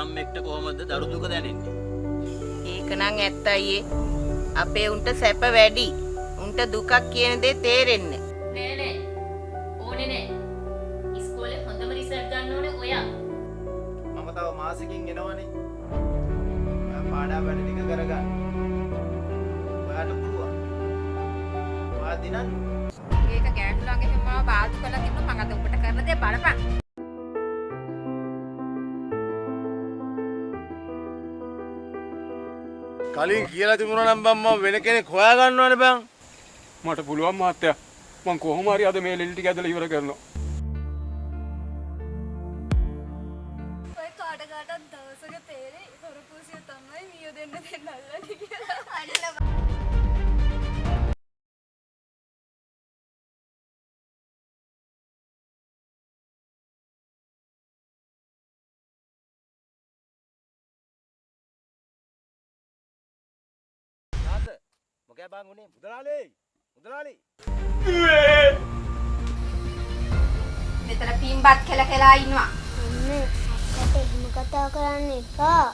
ළම්මෙක්ට කොහොමද දරු දුක දැනෙන්නේ? ඒක නම් ඇත්ත අයියේ. අපේ උන්ට සැප වැඩි. උන්ට දුකක් කියන දේ තේරෙන්නේ නෑ නෑ. ඕනේ නෑ. ඉස්කෝලේ හොඳම රිසල්ට් ගන්න ඕනේ ඔයා. මම තව මාසෙකින් එනවනේ. ඔයා පාඩම් වැඩ ටික කරගන්න. ඔයාට පුළුවන්. ඔයා දිනන්න. ඒක ගෑනුලගේ හිමව බාධා කළා කිව්ව මම අද උඹට කරන දේ බලපන්. කලින් කියලා තිබුණා නම් මම වෙන කෙනෙක් හොයා ගන්නවනේ බං. මට පුළුවන් මහත්තයා. මං කොහොම හරි අද මේ ලෙලි ටික ඇදලා ඉවර කරනවා. ඔය කාට කාටත් දවසක තේරෙයි හොරපූසිය තමයි මියෝ දෙන්න අල්ලන්නේ කියලා. මොකෑ බං උනේ මුදලාලි මෙතන පින්බත් කෙල කෙලා ඉන්නවා. අම්මේ අක්කට එහෙම කතා කරන්න එපා.